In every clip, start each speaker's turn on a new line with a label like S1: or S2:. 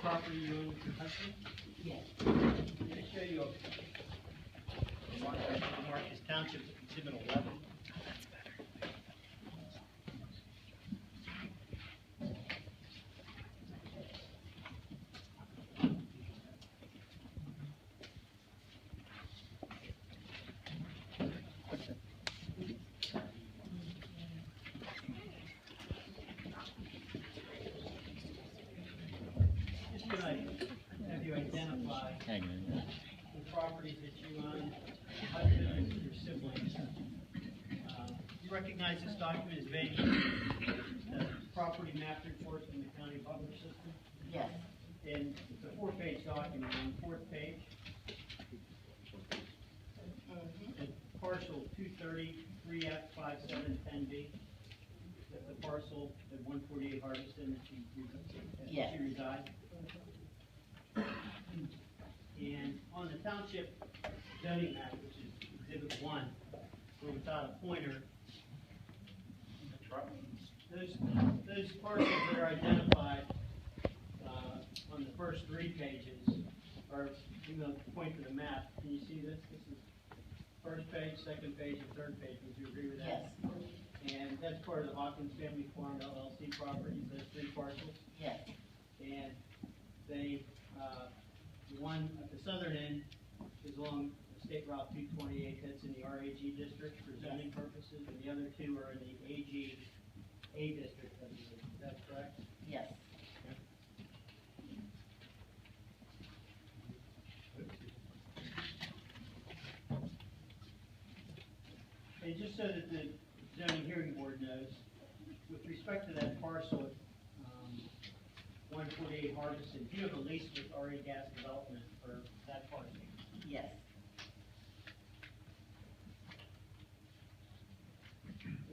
S1: property you own with your husband?
S2: Yes.
S1: I'm going to show you a Marcus Township Exhibit 11. Just going to have you identify the properties that you own, your husband and your siblings. You recognize this document as being the property map report from the county public system?
S2: Yes.
S1: And it's a 4-page document. On the 4th page, the parcel 230-3F5710B. That's the parcel at 148 Harbison that
S2: Yes.
S1: you reside. And on the township zoning map, which is Exhibit 1, where without a pointer, those parcels that are identified on the first 3 pages are, I'm going to point to the map. Can you see this? This is first page, second page, and third page. Would you agree with that?
S2: Yes.
S1: And that's part of the Hawkins Family Farm LLC properties, those 3 parcels.
S2: Yes.
S1: And they, the one at the southern end is along State Route 228. That's in the RAG district for zoning purposes, and the other 2 are in the AG A district. Is that correct?
S2: Yes.
S1: And just so that the zoning hearing board knows, with respect to that parcel at 148 Harbison, do you have a lease with RA Gas Development for that parcel?
S2: Yes.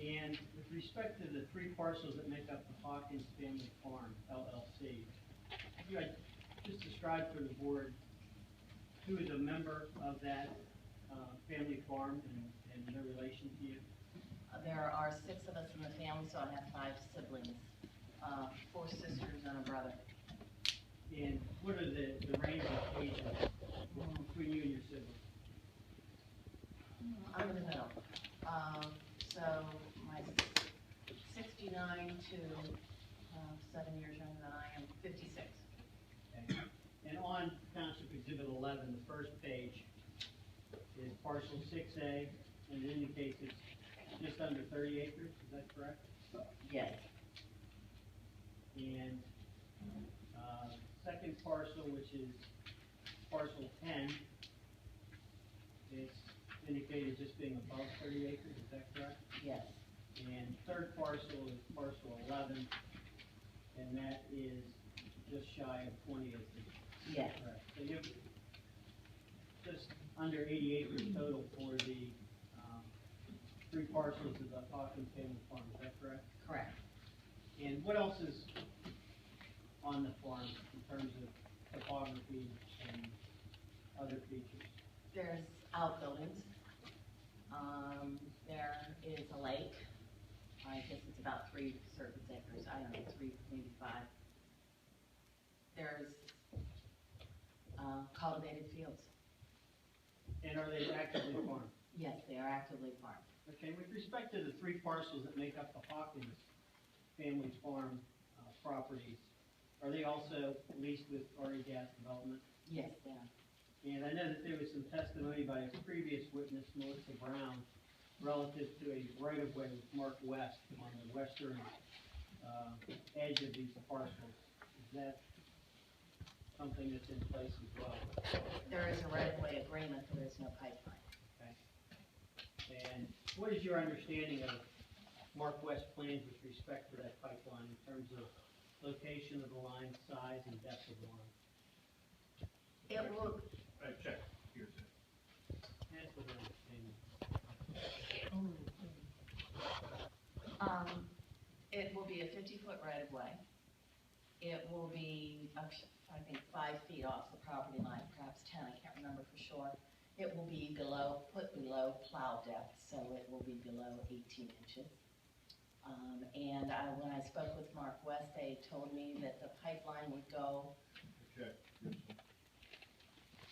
S1: And with respect to the 3 parcels that make up the Hawkins Family Farm LLC, could you just describe for the board who is a member of that family farm and their relation to you?
S2: There are 6 of us in the family, so I have 5 siblings, 4 sisters and a brother.
S1: And what are the range of ages between you and your siblings?
S2: I'm in the middle. So my 69 to 7 years younger than I am, 56.
S1: Okay. And on Township Exhibit 11, the first page is parcel 6A, and it indicates it's just under 30 acres. Is that correct?
S2: Yes.
S1: And second parcel, which is parcel 10, it's indicated just being above 30 acres. Is that correct?
S2: Yes.
S1: And third parcel is parcel 11, and that is just shy of 20 acres.
S2: Yes.
S1: Correct. So you have just under 80 acres total for the 3 parcels of the Hawkins Family Farm. Is that correct?
S2: Correct.
S1: And what else is on the farm in terms of topography and other features?
S2: There's outbuildings. There is a lake. I guess it's about 3 surface acres. I don't know, 3, maybe 5. There's cultivated fields.
S1: And are they actively farmed?
S2: Yes, they are actively farmed.
S1: Okay, with respect to the 3 parcels that make up the Hawkins Family Farm properties, are they also leased with RA Gas Development?
S2: Yes, they are.
S1: And I know that there was some testimony by a previous witness, Melissa Brown, relative to a right-of-way with Mark West on the western edge of these parcels. Is that something that's in place as well?
S2: There is a right-of-way agreement, but there's no pipeline.
S1: Okay. And what is your understanding of Mark West plans with respect to that pipeline in terms of location of the line, size, and depth of the line?
S2: It will,
S3: Check, here's it.
S1: That's what I understand.
S2: it will be a 50-foot right-of-way. It will be, I think, 5 feet off the property line, perhaps 10, I can't remember for sure. It will be put below plow depth, so it will be below 18 inches. And when I spoke with Mark West, they told me that the pipeline would go
S3: Check.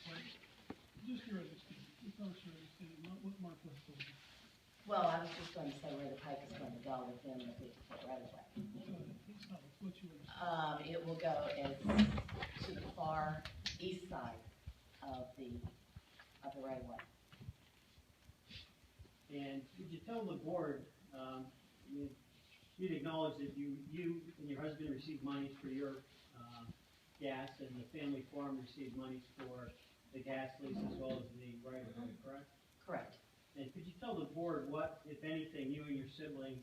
S3: Pearson.
S4: Just your understanding, it's not your understanding, not what Mark West told you.
S2: Well, I was just going to say where the pike is going to go within the 50-foot right of way.
S4: Please tell us what you understand.
S2: It will go as to the far east side of the right of way.
S1: And would you tell the board, you'd acknowledge that you and your husband received monies for your gas, and the family farm received monies for the gas lease as well as the right of way, correct?
S2: Correct.
S1: And could you tell the board what, if anything, you and your siblings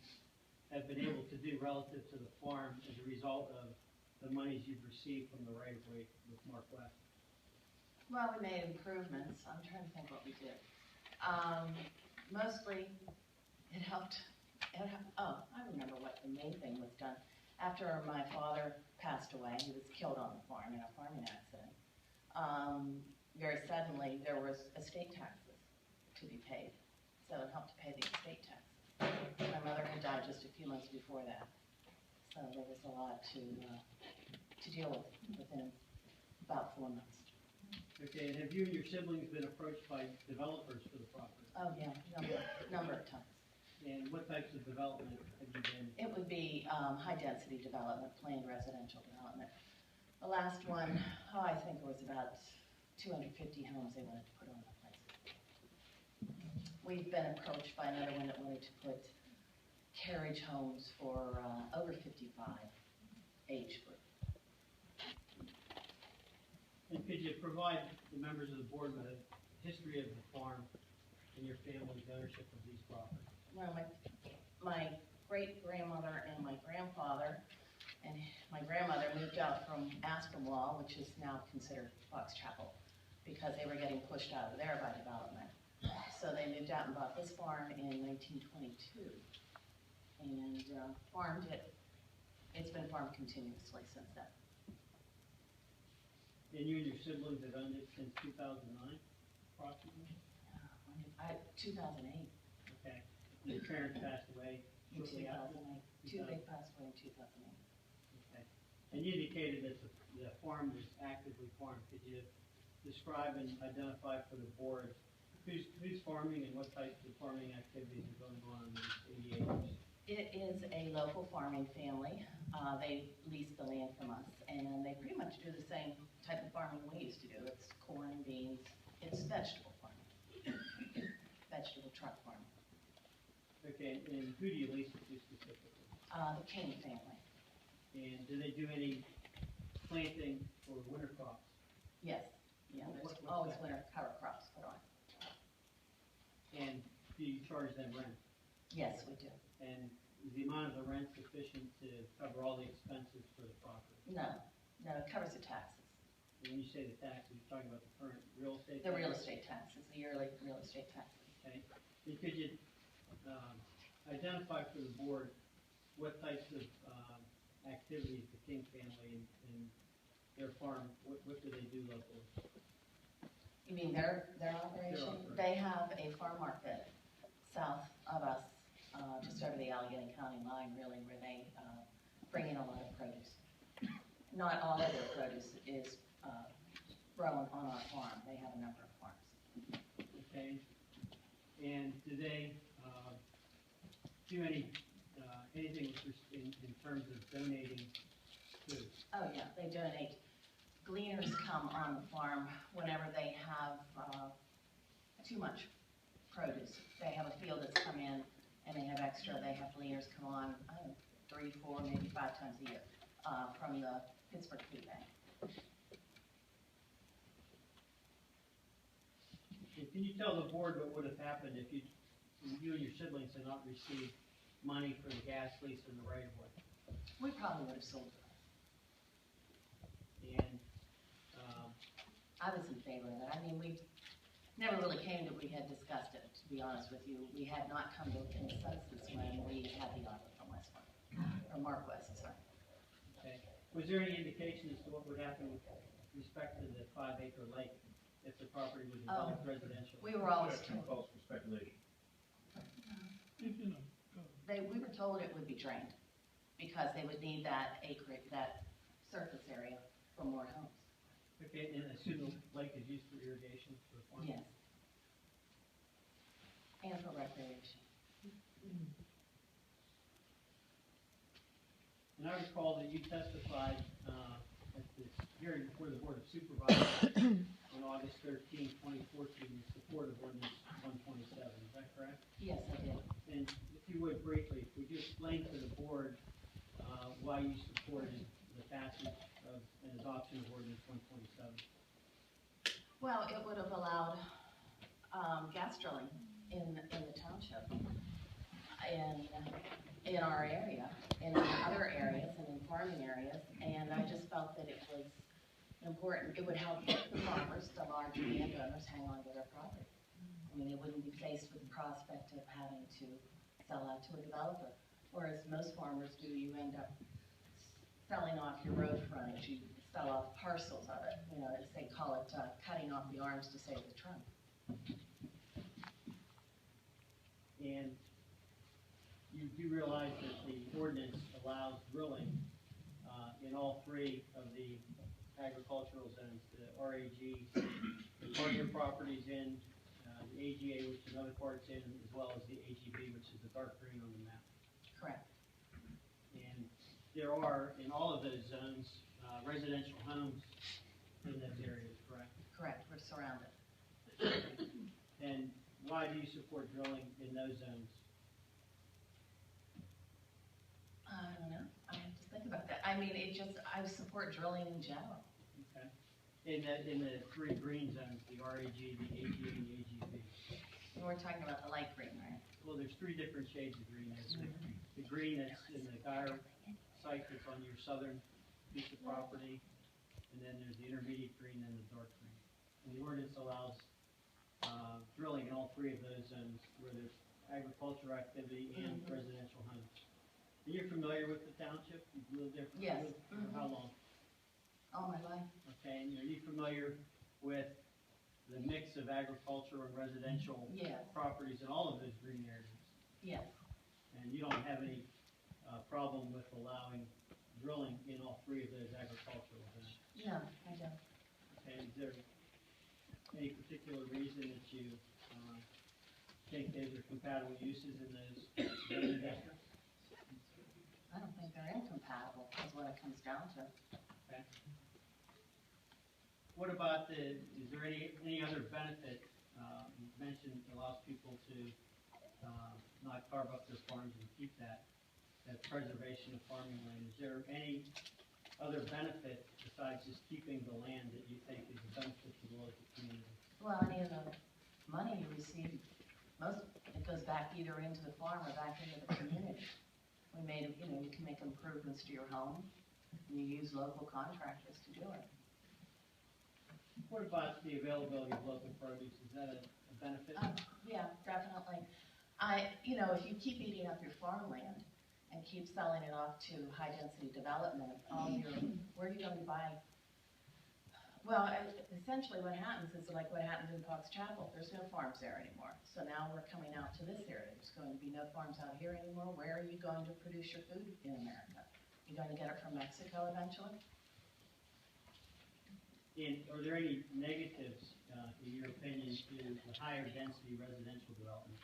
S1: have been able to do relative to the farm as a result of the monies you've received from the right of way with Mark West?
S2: Well, we made improvements. I'm trying to think what we did. Mostly, it helped, I remember what the main thing was done. After my father passed away, he was killed on the farm in a farming accident. Very suddenly, there was estate taxes to be paid, so it helped to pay the estate taxes. My mother had died just a few months before that, so there was a lot to deal with within about 4 months.
S1: Okay, and have you and your siblings been approached by developers for the property?
S2: Oh, yeah, number of times.
S1: And what types of development have you been?
S2: It would be high-density development, planned residential development. The last one, I think it was about 250 homes they wanted to put on the place. We've been approached by another one that wanted to put carriage homes for over 55 age group.
S1: And could you provide the members of the board with a history of the farm and your family's ownership of these properties?
S2: Well, my great-grandmother and my grandfather and my grandmother moved out from Aspinwall, which is now considered Fox Chapel, because they were getting pushed out of there by development. So they moved out and bought this farm in 1922 and farmed it. It's been farmed continuously since then.
S1: And you and your siblings have owned it since 2009, approximately?
S2: 2008.
S1: Okay. And your parents passed away
S2: In
S1: shortly after?
S2: 2008. They passed away in 2008.
S1: Okay. And you indicated that the farm was actively farmed. Could you describe and identify for the board who's farming and what types of farming activities are going on in these 80 acres?
S2: It is a local farming family. They lease the land from us, and they pretty much do the same type of farming we used to do. It's corn, beans, it's vegetable farming, vegetable truck farming.
S1: Okay, and who do you lease it to specifically?
S2: The King family,
S1: And do they do any planting for winter crops?
S2: yes. Yeah, there's
S1: What's
S2: always
S1: that?
S2: winter cover crops put on.
S1: And do you charge them rent?
S2: Yes, we do.
S1: And is the amount of the rent sufficient to cover all the expenses for the property?
S2: No, it covers the taxes,
S1: And when you say the taxes, you're talking about the current real estate?
S2: the real
S1: tax?
S2: estate taxes, the yearly real estate taxes.
S1: Okay. And could you identify for the board what types of activities the King family and their farm, what do they do locally?
S2: You mean their operation?
S1: operation.
S2: They have a farm market south of us, just over the Allegheny County line, really, where they bring in a lot of produce. Not all of their produce is grown on our farm. They have a number of farms.
S1: Okay. And do they do anything in terms of donating food?
S2: Oh, yeah, they donate. Gleaners come on the farm whenever they have too much produce. They have a field that's come in and they have extra. They have gleaners come on, I don't know, 3, 4, maybe 5 times a year from the Pittsburgh Food Bank.
S1: And can you tell the board what would have happened if you and your siblings had not received money for the gas lease and the right of way?
S2: We probably would have sold it.
S1: And
S2: I was in favor of it. I mean, we never really came to, we had discussed it, to be honest with you. We had not come to a consensus when we had the offer from Westmont, or Mark West, sorry.
S1: okay, was there any indication as to what would happen with respect to the 5-acre lake if the property was developed residential?
S2: We were always
S3: Question
S2: told,
S3: calls for speculation.
S4: You know, go.
S2: we were told it would be drained because they would need that acreage, that surface area for more homes.
S1: Okay, and I assume the lake is used for irrigation for farming?
S2: Yes. And for recreation.
S1: And I recall that you testified, at this hearing before the Board of Supervisors on August 13, 2014, in support of ordinance 127, is that correct?
S2: Yes, I did.
S1: And if you would briefly, would you explain to the board, why you supported the passage of an adoption of ordinance 127?
S2: Well, it would have allowed, gas drilling in the township, in our area, in other areas, and in farming areas, and I just felt that it was important. It would help the farmers, the large landowners, hang on to their property. I mean, they wouldn't be faced with the prospect of having to sell out to a developer, whereas most farmers do. You end up selling off your road frontage, you sell off parcels of it, you know, as they call it, cutting off the arms to save the trunk.
S1: And you do realize that the ordinance allows drilling, in all three of the agricultural zones, the RAG, the partner properties in, the AGA, which another part's in, as well as the AGB, which is the dark green on the map.
S2: Correct.
S1: And there are, in all of those zones, residential homes in those areas, correct?
S2: Correct, we're surrounded.
S1: And why do you support drilling in those zones?
S2: I don't know, I have to think about that. I mean, I support drilling in general.
S1: Okay. In the three green zones, the RAG, the AGA, and the AGB.
S2: And we're talking about the light green, right?
S1: Well, there's three different shades of green. There's the green that's in the Geyer site that's on your southern piece of property, and then there's the intermediate green and the dark green. And the ordinance allows drilling in all three of those zones where there's agricultural activity and residential homes. Are you familiar with the township? You've lived there for
S2: Yes.
S1: for how long?
S2: All my life.
S1: Okay, and are you familiar with the mix of agricultural and residential
S2: Yes.
S1: properties in all of those green areas?
S2: Yes.
S1: And you don't have any problem with allowing drilling in all three of those agricultural zones?
S2: No, I don't.
S1: Okay, is there any particular reason that you think those are compatible uses in those zoning districts?
S2: I don't think they're incompatible, is what it comes down to.
S1: Okay. What about is there any other benefit, you mentioned allows people to not carve up their farms and keep that preservation of farming land? Is there any other benefit besides just keeping the land that you think is a benefit to the local community?
S2: Well, any of the money you receive, it goes back either into the farm or back into the community. You can make improvements to your home, and you use local contractors to do it.
S1: What about the availability of local produce? Is that a benefit?
S2: Yeah, definitely. If you keep eating up your farmland and keep selling it off to high-density development, where are you going to buy? Well, essentially what happens is like what happened in Fox Chapel. There's no farms there anymore. So now we're coming out to this area. There's going to be no farms out here anymore. Where are you going to produce your food in America? You're going to get it from Mexico eventually?
S1: And are there any negatives, in your opinion, to the higher density residential development?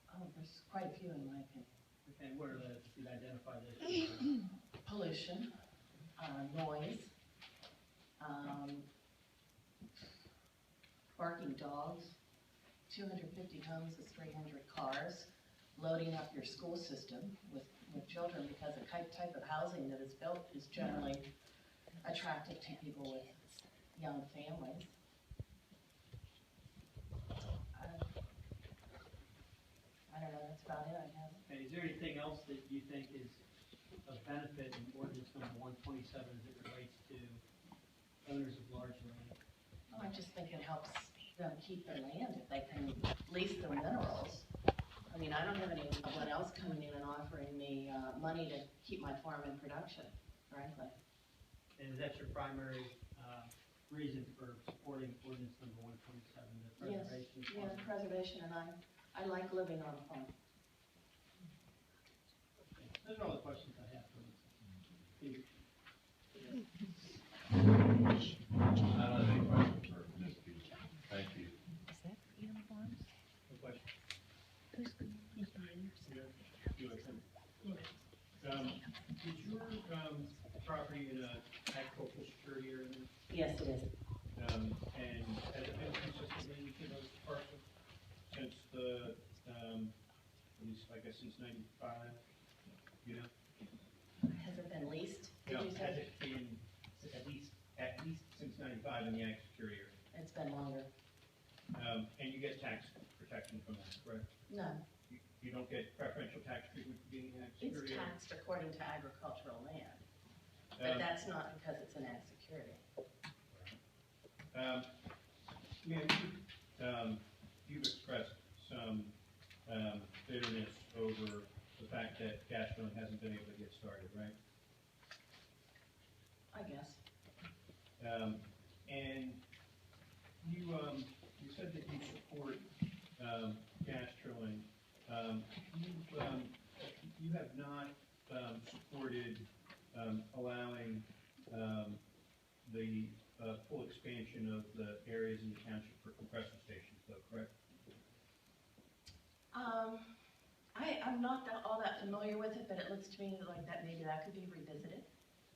S2: Oh, there's quite a few in my opinion.
S1: Okay, what are those? If you'd identify those.
S2: Pollution, noise, barking dogs, 250 homes is 300 cars, loading up your school system with children because the type of housing that is built is generally attractive to people with young families. I don't know, that's about it, I guess.
S1: Okay, is there anything else that you think is of benefit in ordinance number 127 as it relates to owners of large land?
S2: Well, I just think it helps them keep their land if they can lease the minerals. I mean, I don't have anyone else coming in and offering me money to keep my farm in production, frankly.
S1: And is that your primary reason for supporting ordinance number 127, the preservation of
S2: Yes,
S1: farmland?
S2: preservation, and I like living on a farm.
S1: Okay, those are all the questions I have for you.
S3: Is your, property in a agricultural security area?
S2: Yes, it is.
S3: And has it been consistently to those parcels since the, at least, I guess, since 95, you know?
S2: Has it been leased, did
S3: No,
S2: you
S3: has
S2: say?
S3: it been at least since 95 in the ag security area?
S2: It's been longer.
S3: And you get tax protection from that, correct?
S2: No,
S3: You don't get preferential tax treatment for being in ag
S2: it's
S3: security area?
S2: taxed according to agricultural land, but
S3: Um,
S2: that's not because it's an ag security.
S3: Ma'am, you've expressed some bitterness over the fact that gas drilling hasn't been able to get started, right?
S2: I guess.
S3: And you said that you support gas drilling. You have not supported allowing the full expansion of the areas in the township for compressor stations, though, correct?
S2: I'm not all that familiar with it, but it looks to me like that maybe that could be revisited.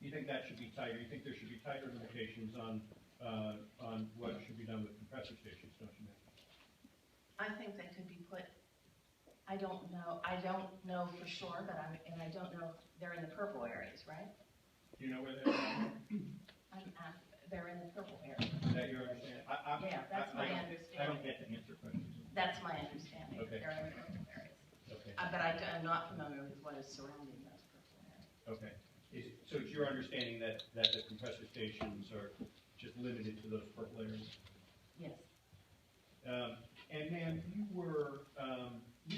S3: You think that should be tighter? You think there should be tighter limitations on what should be done with compressor stations, don't you, ma'am?
S2: I think they could be put, I don't know for sure, but I don't know, they're in the purple areas, right?
S3: Do you know where they're at?
S2: They're in the purple area.
S3: Is that your understanding?
S2: Yeah, that's my
S3: I don't
S2: understanding.
S3: get to answer questions.
S2: That's my understanding.
S3: Okay.
S2: They're in the purple areas.
S3: Okay,
S2: But I'm not familiar with what is surrounding those purple areas.
S3: okay. So it's your understanding that the compressor stations are just limited to those purple areas?
S2: Yes.
S3: And ma'am, you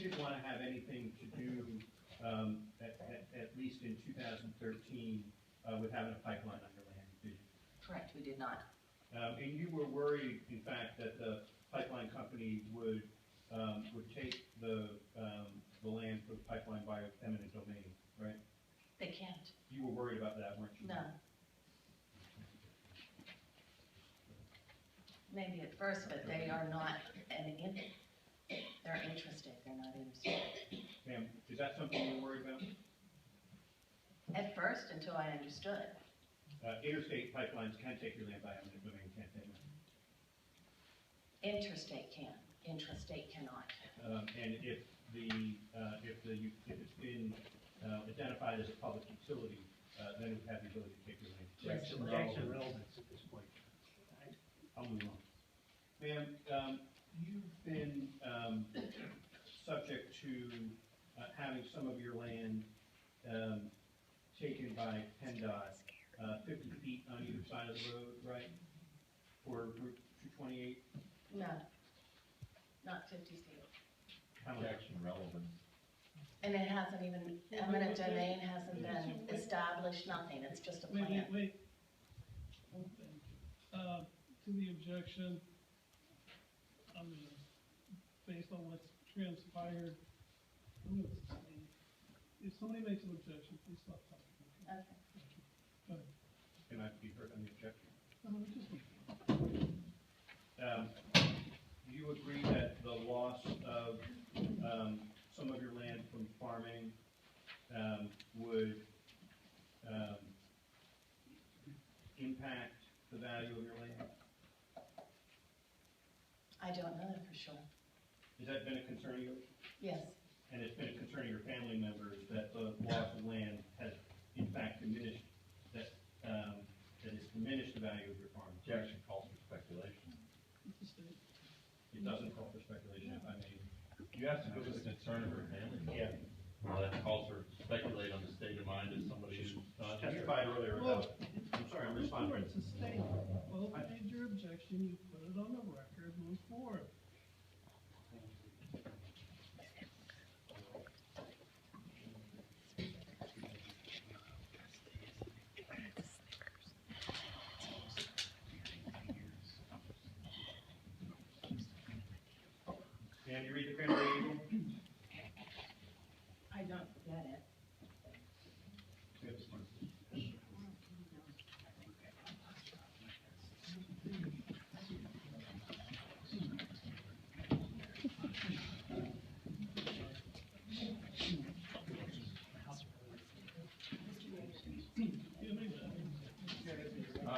S3: didn't want to have anything to do, at least in 2013, with having a pipeline on your land, did you?
S2: Correct, we did not.
S3: And you were worried, in fact, that the pipeline company would take the land for the pipeline by eminent domain, right?
S2: They can't.
S3: You were worried about that, weren't you?
S2: No. Maybe at first, but they are not, they're interested, they're not interested.
S3: Ma'am, is that something you were worried about?
S2: At first, until I understood.
S3: Interstate pipelines can take your land by eminent domain, can't they, ma'am?
S2: Interstate can, intrastate cannot.
S3: And if it's been identified as a public utility, then it would have the ability to take your land.
S2: Yes.
S1: Objection relevance at this point.
S3: I'll move on. Ma'am, you've been subject to having some of your land taken by PennDOT, 50 feet on either side of the road, right? For Route 228?
S2: No, not 50 feet.
S3: How much?
S5: Objection relevant.
S2: And it hasn't even, eminent domain hasn't been established, nothing, it's just a plan.
S4: Wait. To the objection, based on what's transpired, I'm gonna say, if somebody makes an objection, please stop talking.
S2: Okay.
S4: Go ahead.
S3: Can I be heard on the objection?
S4: Just
S3: Do you agree that the loss of some of your land from farming would impact the value of your land?
S2: I don't know that for sure.
S3: Has that been a concern of yours?
S2: Yes,
S3: And it's been a concern of your family members that the loss of land has in fact diminished, that it's diminished the value of your farm?
S5: Objection calls for speculation.
S3: It doesn't call for speculation, if I may.
S5: You asked if it was a concern of her family.
S3: Yeah.
S5: Well, that calls for speculate on the state of mind of somebody who's not here.
S3: Testified earlier about, I'm sorry, I'm responding.
S4: It's a statement. Well, if you made your objection, you put it on the record, move forward.
S3: Can you read the Cranberry Eagle?
S2: I don't get it.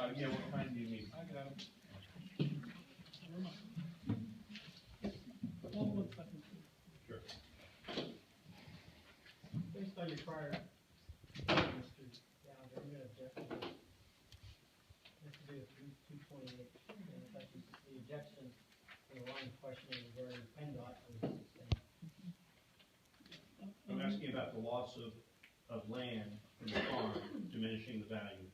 S3: Yeah, what time do you need?
S4: I got it. Never mind. Hold 1 second, please.
S3: Sure.
S1: Based on your prior, Mr. Gallagher, I'm gonna object to this. This would be a 228, and in fact, the objection, the line of questioning regarding PennDOT was sustained.
S3: I'm asking about the loss of land from the farm diminishing the value.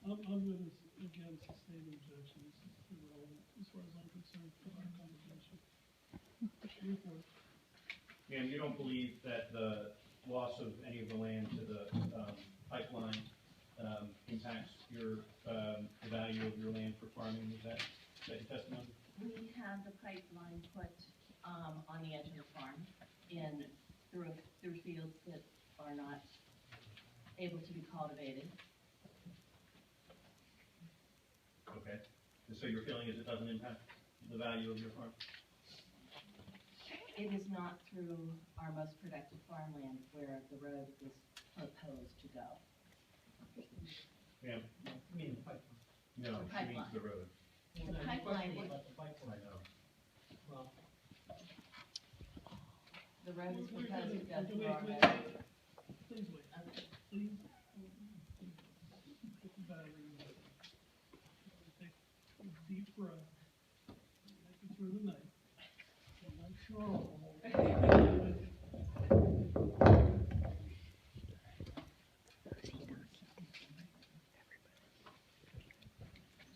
S4: I'm gonna, again, sustain the objection, this is irrelevant, as far as I'm concerned, for our conversation. Report.
S3: And you don't believe that the loss of any of the land to the pipeline impacts your, the value of your land for farming, is that your testimony?
S2: We have the pipeline put, on the edge of the farm through fields that are not able to be cultivated.
S3: Okay, and so your feeling is it doesn't impact the value of your farm?
S2: It is not through our most productive farmland where the road is proposed to go.
S3: Yeah,
S1: I mean, the pipeline.
S3: no,
S2: The
S3: she means
S2: pipeline.
S3: the road.
S2: The
S1: No,
S2: pipeline
S1: question
S2: is-
S1: about the pipeline.
S3: know.
S1: Well,
S2: The road is proposed to go
S4: Wait,
S2: through
S4: wait,
S2: our
S4: wait,
S2: road.
S4: please wait,
S2: Okay.
S4: please. Get the battery. Take a deep breath. Make it through the night. I'm not sure.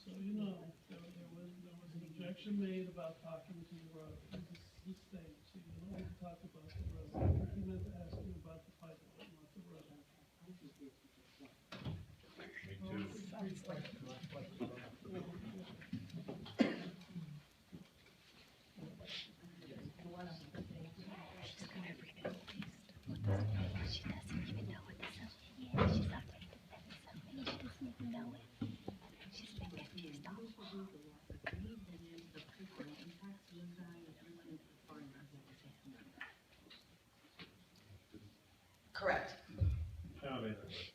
S4: So you know, there was an objection made about talking to the road, this stage, so you don't need to talk about the road. He meant to ask you about the pipeline, not the road.
S5: Me too.
S1: question, last question.
S2: The one on the page.
S6: She doesn't even know what the zoning is. She's updated that the zoning. She doesn't even know it. She's been confused all along.
S2: Correct.
S3: Oh, wait, wait, wait.